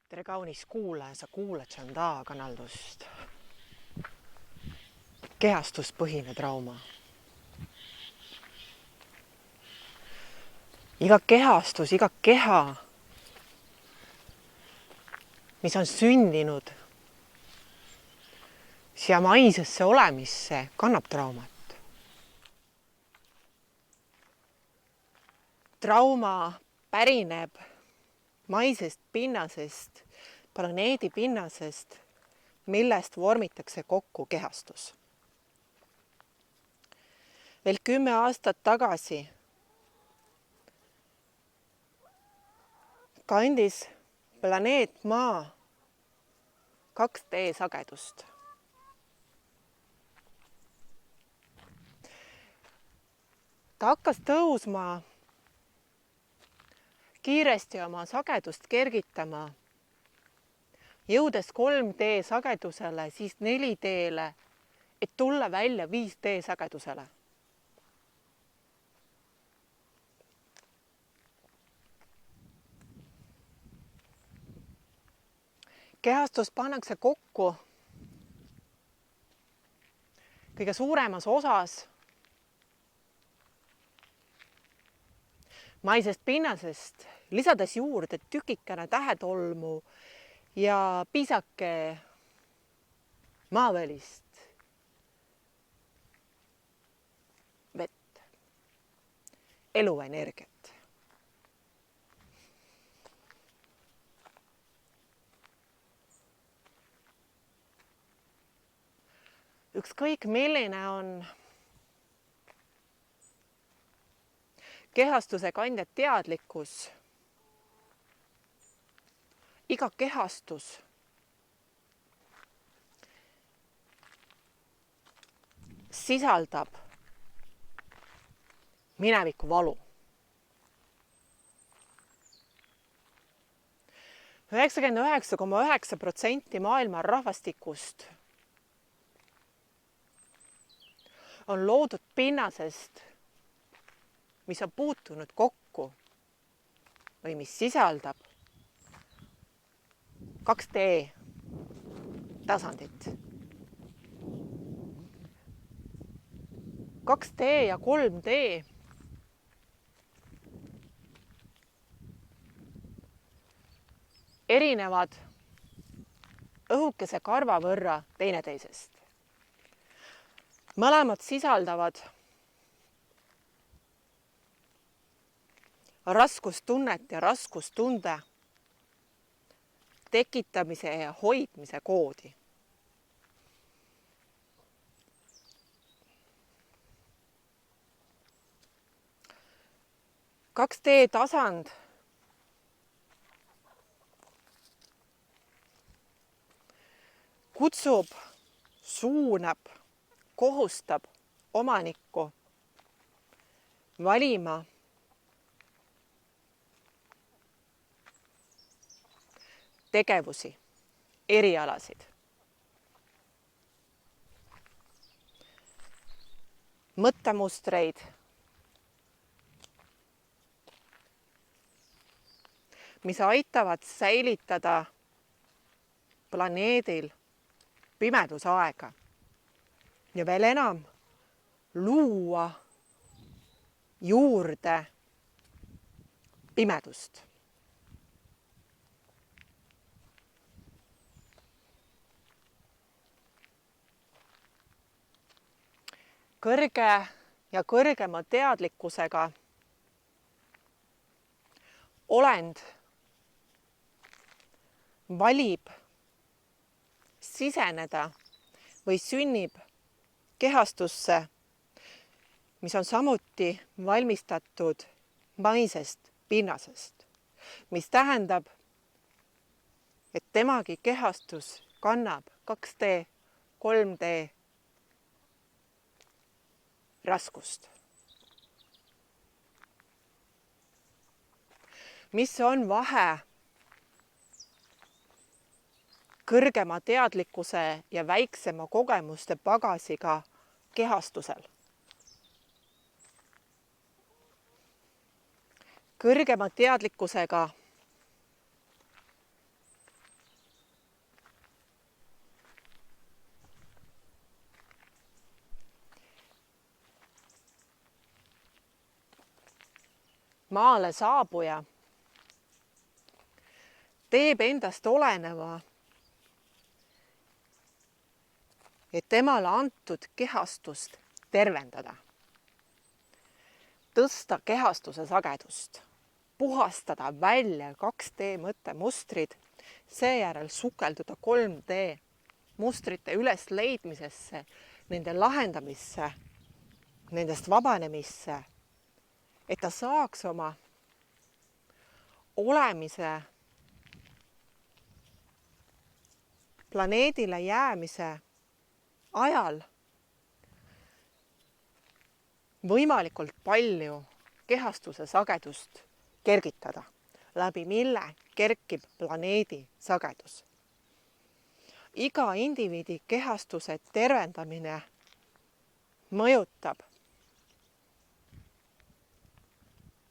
tere, kaunis kuulaja, sa kuulad Chanda kanaldust. Kehastuspõhine trauma. Iga kehastus, iga keha, mis on sündinud siia maisesse olemisse, kannab traumat. Trauma pärineb maisest pinnasest, planeedi pinnasest, millest vormitakse kokku kehastus. Veel 10 aastat tagasi kandis planeet Maa 2D sagedust. Ta hakkas tõusma, kiiresti oma sagedust kergitama, jõudes 3D sagedusele, siis 4D'le, et tulla välja 5D sagedusele. Kehastus pannakse kokku kõige suuremas osas maisest pinnasest, lisades juurde tükikene tähetolmu ja pisake maavälist vett, eluenergiat. Ükskõik milline on kehastuse kandja teadlikkus, iga kehastus sisaldab mineviku valu. 99,9% maailma rahvastikust on loodud pinnasest, mis on puutunud kokku või mis sisaldab 2D tasandit. 2D ja 3D erinevad õhukese karva võrra teineteisest. Mõlemad sisaldavad raskustunnet ja raskustunde tekitamise ja hoidmise koodi. Kaks D tasand kutsub, suunab, kohustab omanikku valima tegevusi, erialasid. Mõttemustreid, mis aitavad säilitada planeedil pimedusaega ja veel enam luua juurde pimedust. Kõrge ja kõrgema teadlikkusega olend valib siseneda või sünnib kehastusse, mis on samuti valmistatud maisest pinnasest, mis tähendab, et temagi kehastus kannab 2D, 3D raskust. Mis on vahe kõrgema teadlikkuse ja väiksema kogemuste pagasiga kehastusel? Kõrgema teadlikkusega maale saabuja teeb endast oleneva, et temale antud kehastust tervendada, tõsta kehastuse sagedust, puhastada välja 2D mõttemustrid, seejärel sukelduda 3D mustrite üles leidmisesse, nende lahendamisse, nendest vabanemisse, et ta saaks oma olemise planeedile jäämise ajal võimalikult palju kehastuse sagedust kergitada, läbi mille kerkib planeedi sagedus. Iga indiviidi kehastuse tervendamine mõjutab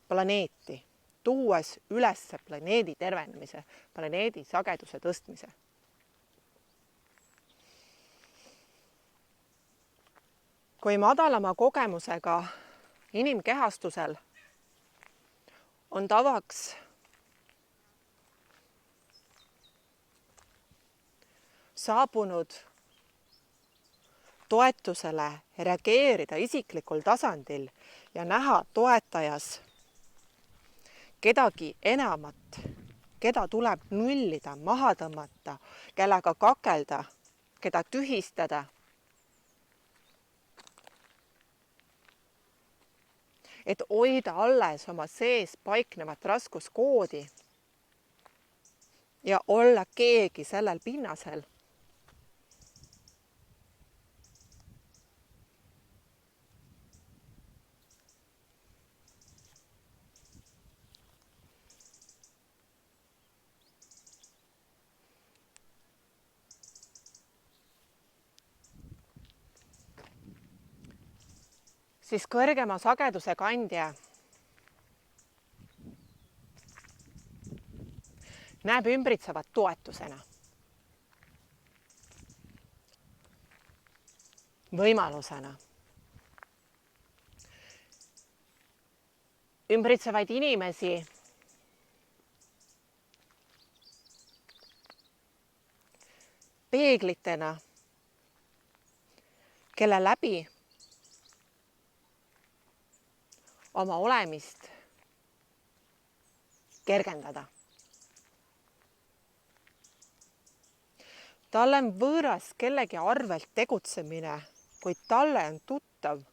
planeeti, tuues üles planeedi tervendamise, planeedi sageduse tõstmise. Kui madalama kogemusega inimkehastusel on tavaks saabunud toetusele reageerida isiklikul tasandil ja näha toetajas kedagi enamat, keda tuleb nullida, maha tõmmata, kellega kakelda, keda tühistada, et hoida alles oma sees paiknevat raskuskoodi ja olla keegi sellel pinnasel. Siis kõrgema sageduse kandja näeb ümbritsevat toetusena, võimalusena. Ümbritsevaid inimesi peeglitena, kelle läbi oma olemist kergendada. Talle on võõras kellegi arvelt tegutsemine, kuid talle on tuttav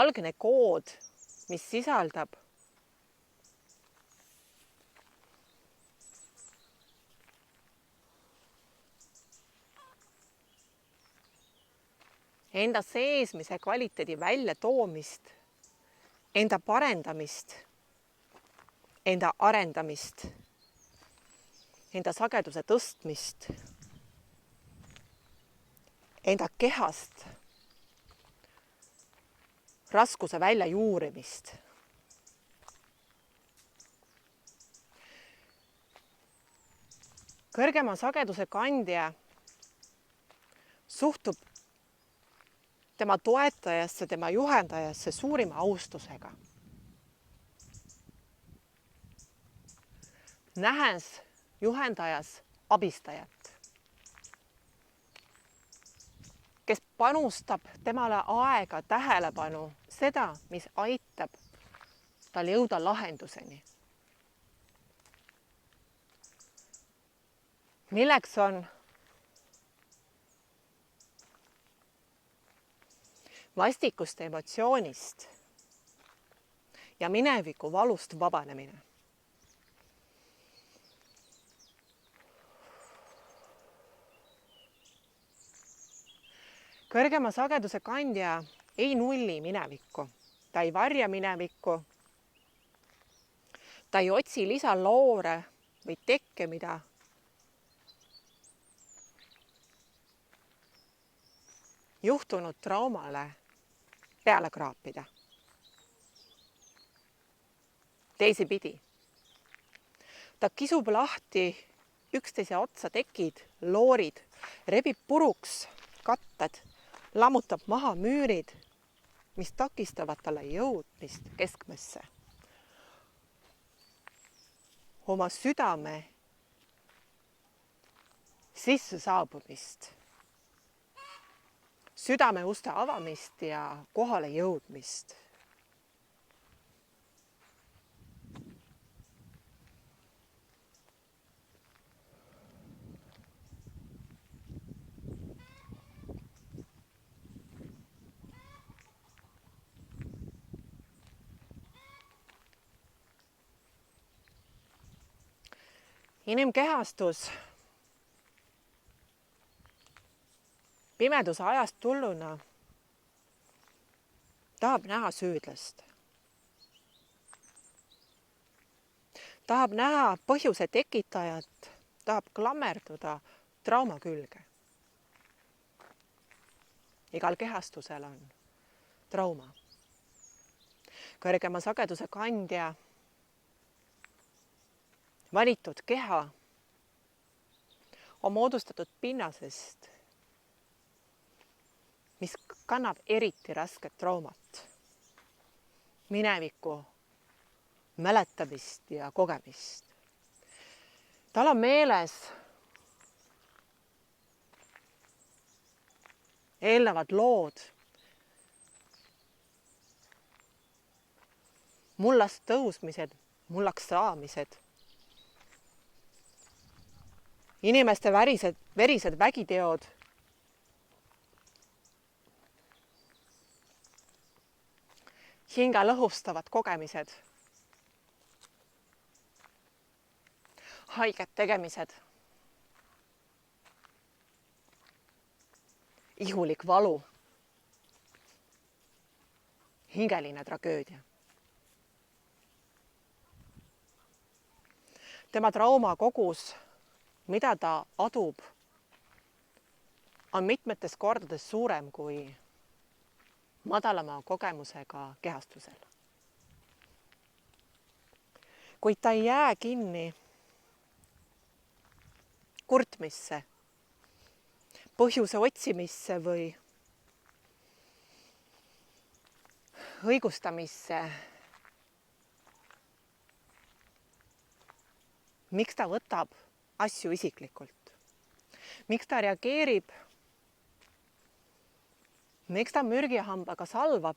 algne kood, mis sisaldab enda seesmise kvaliteedi väljatoomist, enda parendamist, enda arendamist, enda sageduse tõstmist, enda kehast raskuse välja juurimist. Kõrgema sageduse kandja suhtub tema toetajasse, tema juhendajasse suurima austusega. Nähes juhendajas abistajat, kes panustab temale aega, tähelepanu, seda, mis aitab tal jõuda lahenduseni. Milleks on vastikuste emotsioonist ja mineviku valust vabanemine. Kõrgema sageduse kandja ei nulli minevikku, ta ei varja minevikku, ta ei otsi lisaloore või tekke, mida juhtunud traumale peale kraapida. Teisipidi, ta kisub lahti üksteise otsa tekid, loorid, rebib puruks katted, lammutab maha müürid mis takistavad talle jõudmist keskmesse. Oma südame sisse saabumist, südame uste avamist ja kohale jõudmist. Inimkehastus pimeduse ajast tulluna tahab näha süüdlast. Tahab näha põhjuse tekitajat, tahab klammerduda trauma külge. Igal kehastusel on trauma. Kõrgema sageduse kandja, valitud keha on moodustatud pinnasest, mis kannab eriti rasket traumat, mineviku mäletamist ja kogemist. Tal on meeles eelnevad lood, mullast tõusmised, mullaks saamised, inimeste verised vägiteod, hinge lõhustavad kogemised, haiged tegemised, ihulik valu, hingeline tragöödia. Tema trauma kogus, mida ta adub, on mitmetes kordades suurem kui madalama kogemusega kehastusel. Kuid ta ei jää kinni kurtmisse, põhjuse otsimisse või õigustamisse. Miks ta võtab asju isiklikult? Miks ta reageerib? Miks ta mürgihambaga salvab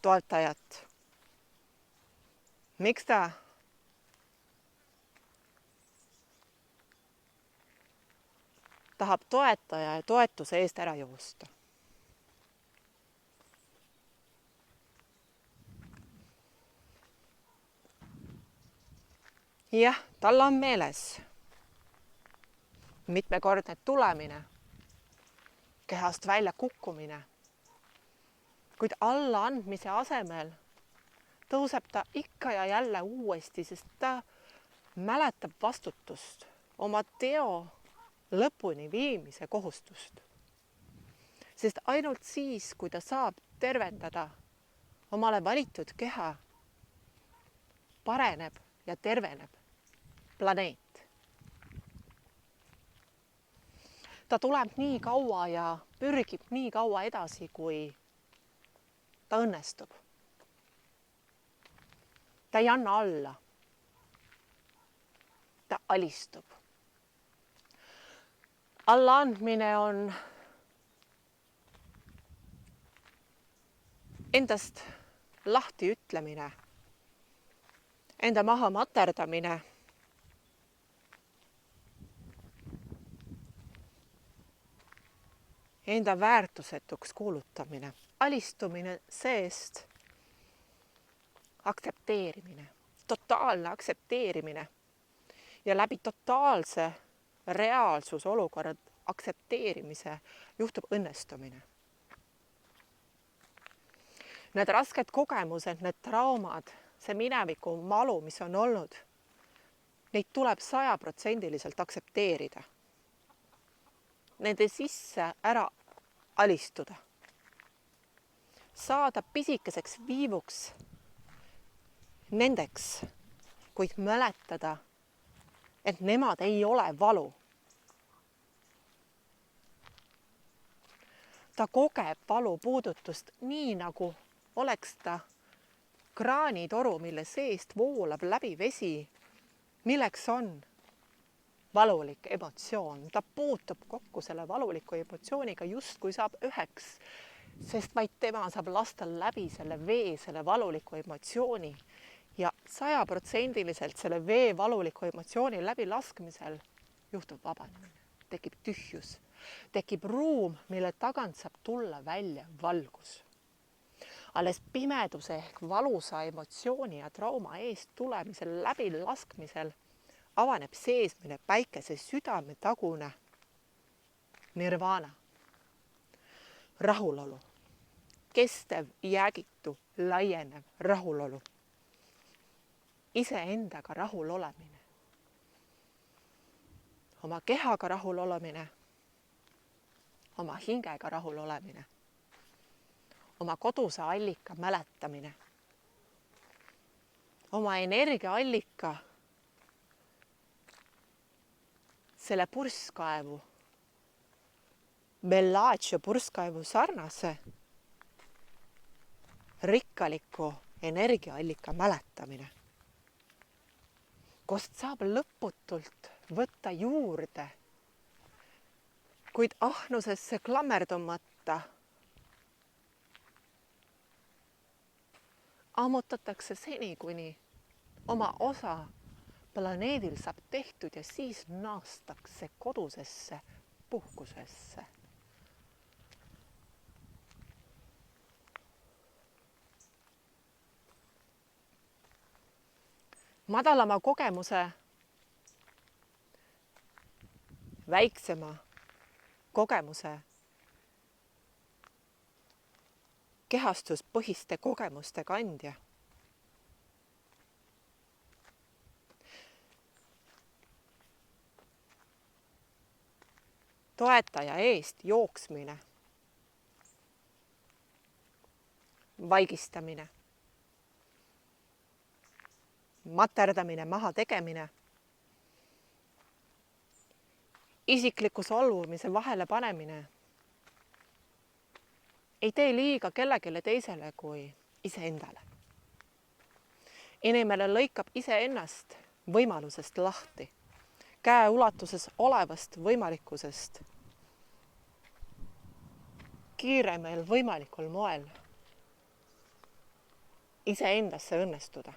toetajat? Miks ta tahab toetaja ja toetuse eest ära joosta? Jah, tal on meeles mitmekordne tulemine, kehast välja kukkumine, kuid allaandmise asemel tõuseb ta ikka ja jälle uuesti, sest ta mäletab vastutust, oma teo lõpuni viimise kohustust. Sest ainult siis, kui ta saab tervendada omale valitud keha, pareneb ja terveneb planeet. Ta tuleb nii kaua ja pürgib nii kaua edasi, kui ta õnnestub. Ta ei anna alla. Ta alistub. Allaandmine on endast lahti ütlemine, enda maha materdamine, enda väärtusetuks kuulutamine, alistumine seest, aktsepteerimine, totaalne aktsepteerimine ja läbi totaalse reaalsusolukorra aktsepteerimise juhtub õnnestumine. Need rasked kogemused, need traumad, see mineviku malu, mis on olnud, neid tuleb 100% aktsepteerida. Nende sisse ära alistuda. Saada pisikeseks viivuks nendeks, kuid mäletada, et nemad ei ole valu. Ta kogeb valu puudutust nii nagu oleks ta kraanitoru, mille seest voolab läbi vesi, milleks on valulik emotsioon. Ta puutub kokku selle valuliku emotsiooniga justkui saab üheks, sest vaid tema saab lasta läbi selle vee, selle valuliku emotsiooni ja 100% selle vee valuliku emotsiooni läbi laskmisel juhtub vabanemine, tekib tühjus, tekib ruum, mille tagant saab tulla välja valgus. Alles pimeduse ehk valusa emotsiooni ja trauma eest tulemisel läbi laskmisel avaneb seesmine päikese südame tagune nirvana, rahulolu, kestev, jäägitu, laienev rahulolu, iseendaga rahul olemine, oma kehaga rahul olemine, oma hingega rahul olemine, oma koduse allika mäletamine, oma energiaallika, selle purskkaevu, Bellagio purskkaevu sarnase rikkaliku energiaallika mäletamine, kust saab lõputult võtta juurde, kuid ahnusesse klammerdumata ammutatakse seni, kuni oma osa planeedil saab tehtud ja siis naastakse kodusesse puhkusesse. Madalama kogemuse, väiksema kogemuse, kehastuspõhiste kogemuste kandja. Toetaja eest jooksmine, vaigistamine, materdamine, maha tegemine, isikliku solvumise vahele panemine ei tee liiga kellegile teisele kui iseendale. Inimene lõikab iseennast võimalusest lahti, käe ulatuses olevast võimalikkusest kiiremel võimalikul moel iseendasse õnnestuda.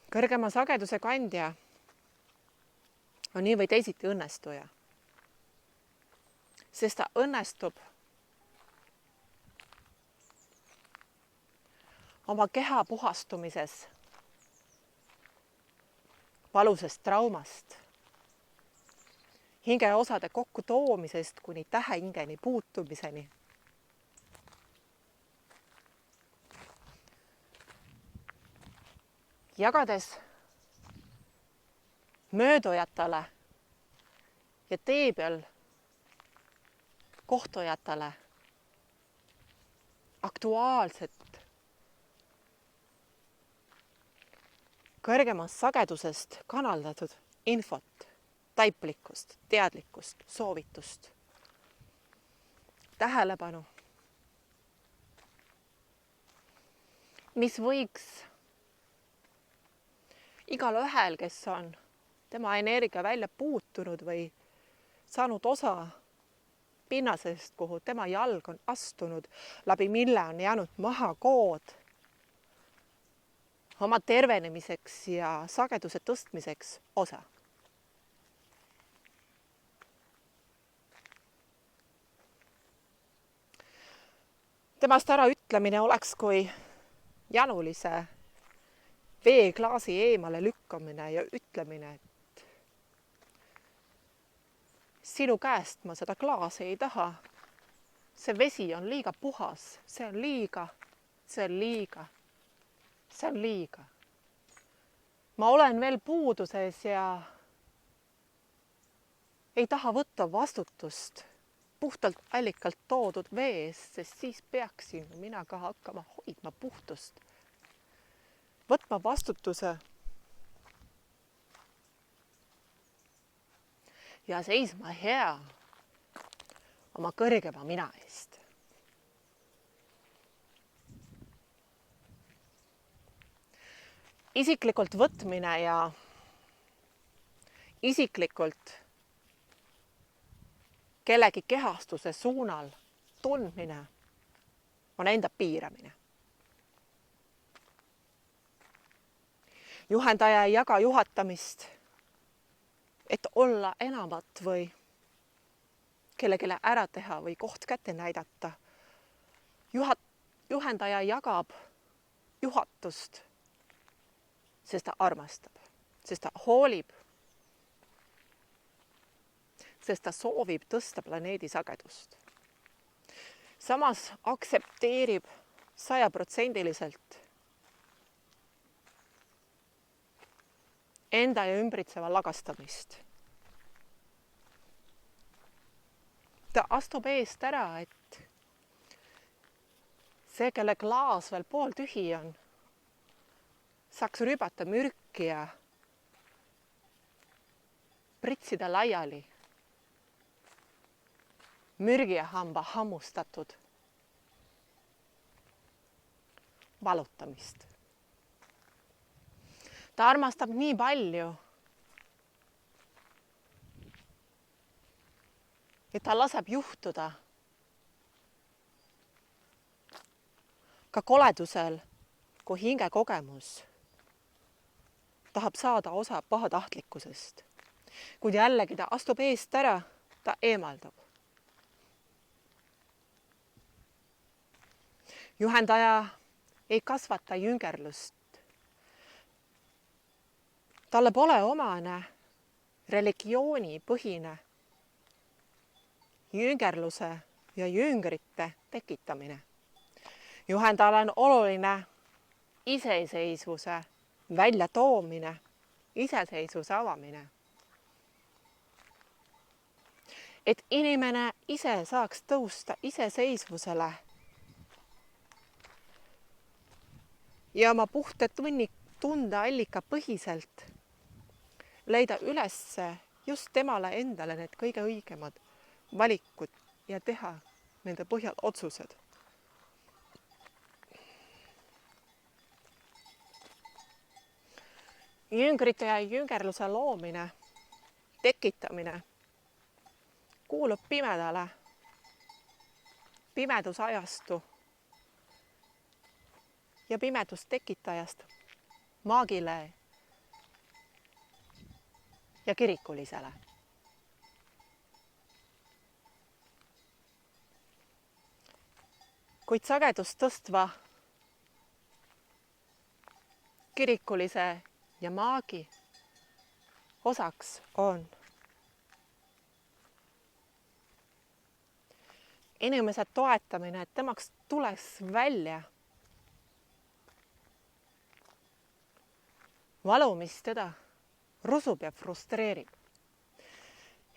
Kõrgema sageduse kandja on nii või teisiti õnnestuja, sest ta õnnestub oma keha puhastumises valusest traumast, hingeosade kokkutoomisest kuni tähehingeni puutumiseni. Jagades möödujatele ja tee peal kohtujatele aktuaalset kõrgemast sagedusest kanaldatud infot, taiplikkust, teadlikkust, soovitust, tähelepanu, mis võiks igal ühel, kes on tema energia välja puutunud või saanud osa pinnasest, kuhu tema jalg on astunud, läbi mille on jäänud maha kood oma tervenemiseks ja sageduse tõstmiseks osa. Temast ära ütlemine oleks kui janulise veeklaasi eemale lükkamine ja ütlemine, et sinu käest ma seda klaasi ei taha. See vesi on liiga puhas, see on liiga, see on liiga, see on liiga. Ma olen veel puuduses ja ei taha võtta vastutust puhtalt allikalt toodud veest, sest siis peaksin mina ka hakkama hoidma puhtust. Võtma vastutuse ja seisma hea oma kõrgema mina eest. Isiklikult võtmine ja isiklikult kellegi kehastuse suunal tundmine on enda piiramine. Juhendaja ei jaga juhatamist, et olla enamat või kellelegi ära teha või koht kätte näidata. Juhendaja jagab juhatust, sest ta armastab, sest ta hoolib, sest ta soovib tõsta planeedi sagedust. Samas aktsepteerib 100% enda ja ümbritseva lagastamist. Ta astub eest ära, et see, kelle klaas veel pooltühi on, saaks rübata mürki ja pritsida laiali mürgihamba hammustatud valutamist. Ta armastab nii palju, et ta laseb juhtuda ka koledusel, kui hingekogemus tahab saada osa pahatahtlikkusest. Kuid jällegi ta astub eest ära, ta eemaldab. Juhendaja ei kasvata jüngerlust. Talle pole omane religioonipõhine jüngerluse ja jüngrite tekitamine. Juhendajale on oluline iseseisvuse väljatoomine, iseseisvuse avamine. Et inimene ise saaks tõusta iseseisvusele ja oma puhta tundeallika põhiselt leida üles just temale endale need kõige õigemad valikud ja teha nende põhjal otsused. Jüngrite ja jüngerluse loomine, tekitamine kuulub pimedale, pimedusajastu ja pimedust tekitajast maagile ja kirikulisele. Kuid sagedust tõstva kirikulise ja maagi osaks on inimese toetamine, et temaks tuleks välja valu, mis teda rusub ja frustreerib.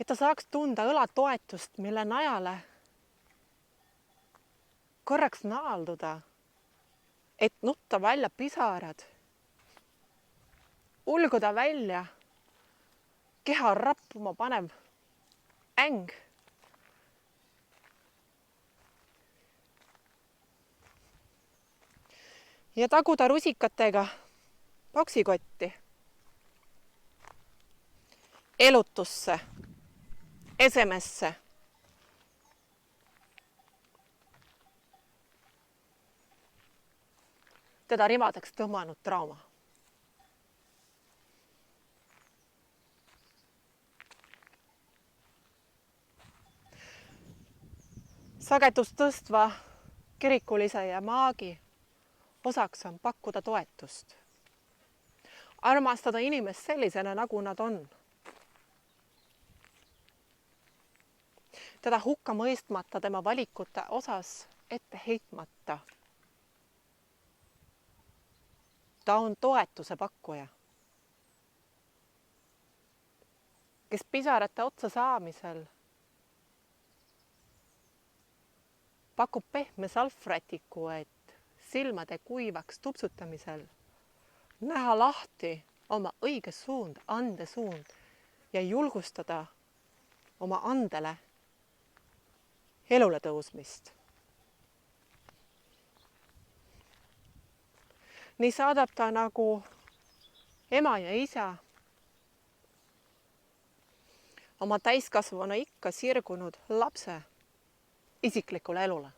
Et ta saaks tunda õlatoetust, mille najale korraks naalduda, et nutta välja pisarad, ulguda välja keha rappuma panev äng. Ja taguda rusikatega poksikotti elutusse, esemesse. Teda rimadeks tõmmanud trauma. Sagedust tõstva kirikulise ja maagi osaks on pakkuda toetust. Armastada inimest sellisena, nagu nad on. Teda hukka mõistmata tema valikute osas ette heitmata. Ta on toetuse pakkuja, kes pisarate otsa saamisel pakub pehme salvrätiku, et silmade kuivaks tupsutamisel näha lahti oma õige suund, andesuund ja julgustada oma andele elule tõusmist. Nii saadab ta nagu ema ja isa oma täiskasvana ikka sirgunud lapse isiklikule elule.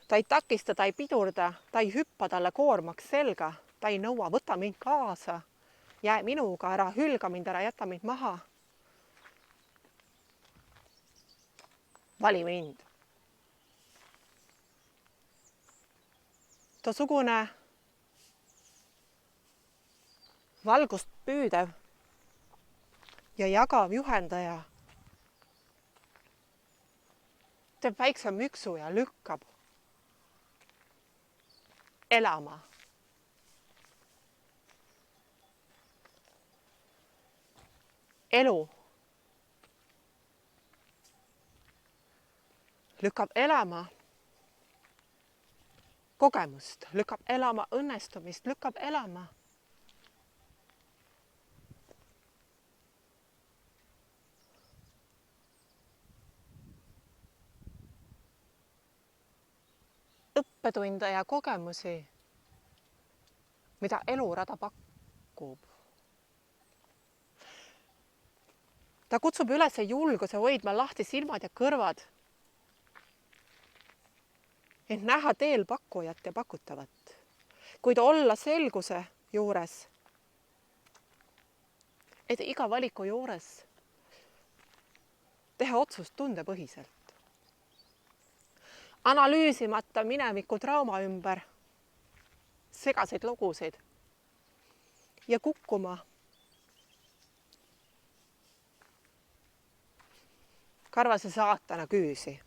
Ta ei takista, ta ei pidurda, ta ei hüppa talle koormaks selga, ta ei nõua, võta mind kaasa, jää minuga, ära hülga mind, ära jäta mind maha. Vali mind. Toosugune valgust püüdev ja jagav juhendaja teeb väikse müksu ja lükkab elama. Elu lükkab elama kogemust, lükkab elama õnnestumist, lükkab elama õppetunde ja kogemusi, mida elurada pakub. Ta kutsub üles julguse hoidma lahti silmad ja kõrvad, et näha teel pakkujat ja pakutavat, kuid olla selguse juures, et iga valiku juures teha otsust tundepõhiselt. Analüüsimata mineviku trauma ümber segaseid lugusid ja kukkuma karvase saatana küüsi.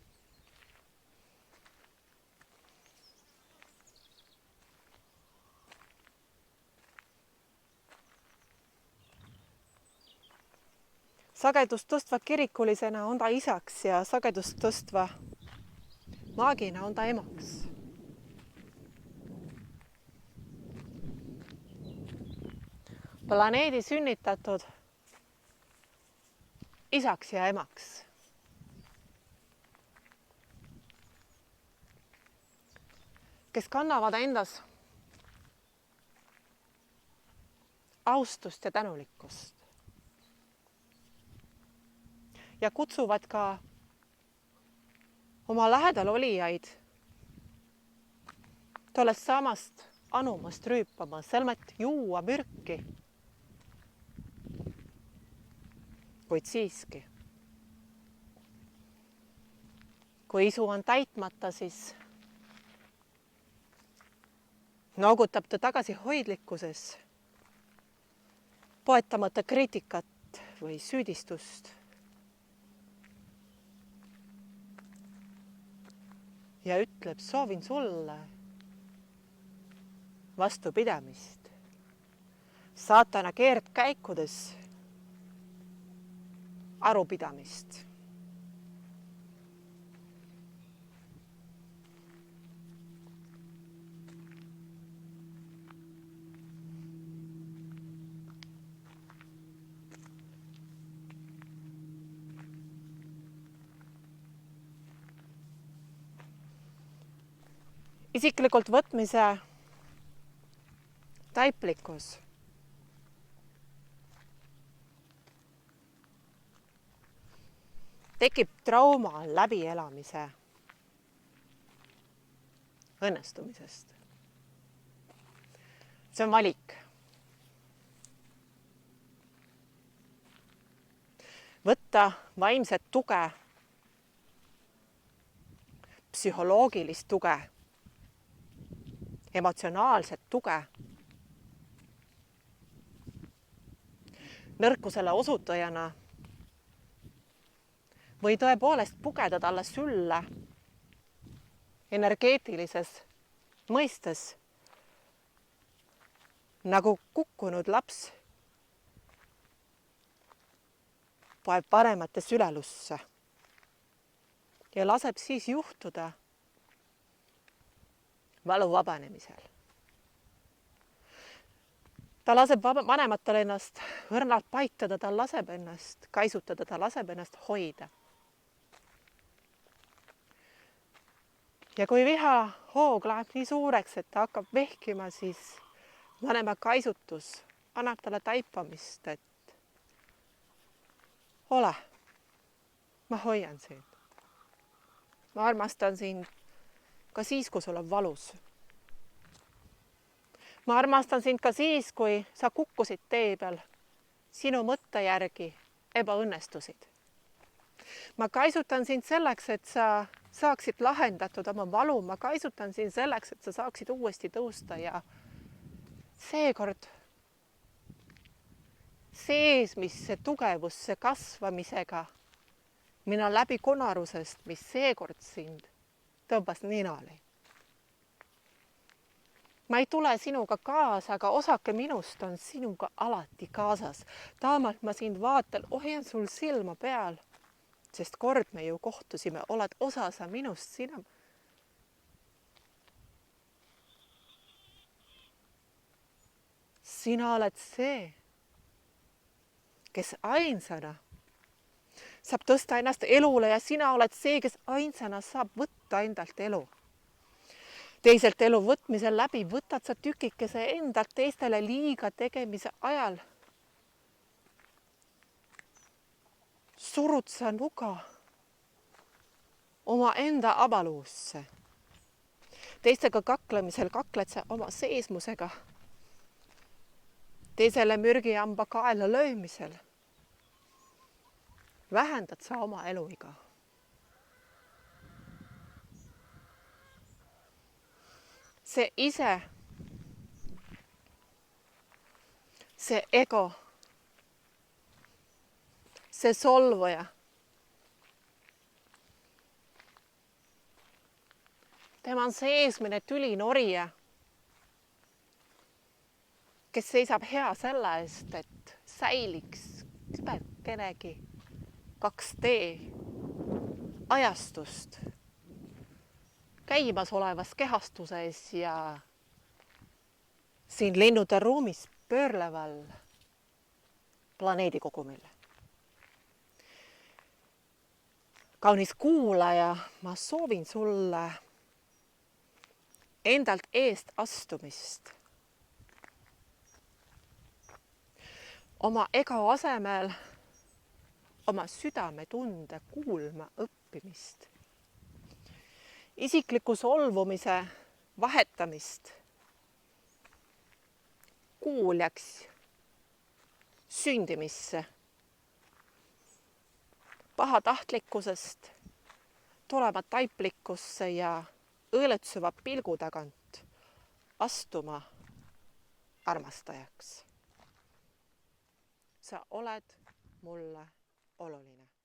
Sagedust tõstva kirikulisena on ta isaks ja sagedust tõstva maagina on ta emaks. Planeedi sünnitatud isaks ja emaks. Kes kannavad endas austust ja tänulikkust. Ja kutsuvad ka oma lähedal olijaid tollest samast anumast rüüpama, selmet juua mürki. Kuid siiski, kui isu on täitmata, siis noogutab ta tagasi hoidlikkuses, poetamata kriitikat või süüdistust. Ja ütleb, soovin sulle vastupidamist. Saatana keerdkäikudes arupidamist. Isiklikult võtmise taiplikkus tekib trauma läbielamise õnnestumisest. See on valik. Võtta vaimset tuge, psühholoogilist tuge, emotsionaalset tuge, nõrkusele osutajana või tõepoolest pugeda talle sülle energeetilises mõistes nagu kukkunud laps poeb vanemate sülelusse ja laseb siis juhtuda valu vabanemisel. Ta laseb vanematel ennast õrnalt paitada, ta laseb ennast kaisutada, ta laseb ennast hoida. Ja kui viha hoog läheb nii suureks, et ta hakkab vehkima, siis vanema kaisutus annab talle taipamist, et ole, ma hoian sind. Ma armastan sind ka siis, kui sul on valus. Ma armastan sind ka siis, kui sa kukkusid tee peal, sinu mõtte järgi ebaõnnestusid. Ma kaisutan sind selleks, et sa saaksid lahendatud oma valu. Ma kaisutan sind selleks, et sa saaksid uuesti tõusta ja seekord seesmisse tugevusse kasvamisega mina läbi konarusest, mis seekord sind tõmbas ninali. Ma ei tule sinuga kaasa, aga osake minust on sinuga alati kaasas. Taamalt ma sind vaatan, hoian sul silma peal, sest kord me ju kohtusime, oled osa sa minust, sina. Sina oled see, kes ainsana saab tõsta ennast elule ja sina oled see, kes ainsana saab võtta endalt elu. Teiselt elu võtmisel läbi võtad sa tükikese endalt teistele liiga tegemise ajal. Surud sa nuga oma enda abaluusse. Teistega kaklemisel kakled sa oma seesmusega. Teisele mürgijamba kaela löömisel vähendad sa oma eluiga. See ise, see ego, see solvuja, tema on seesmine tülinorija, kes seisab hea selle eest, et säiliks kübekenegi 2D ajastust käimas olevas kehastuses ja siin linnude ruumis pöörleval planeedikogumil. Kaunis kuulaja, ma soovin sulle endalt eest astumist. Oma ego asemel oma südametunde kuulma õppimist. Isikliku solvumise vahetamist kuuljaks sündimisse. Pahatahtlikkusest tulema taiplikkusse ja õõletsuva pilgu tagant astuma armastajaks. Sa oled mulle oluline.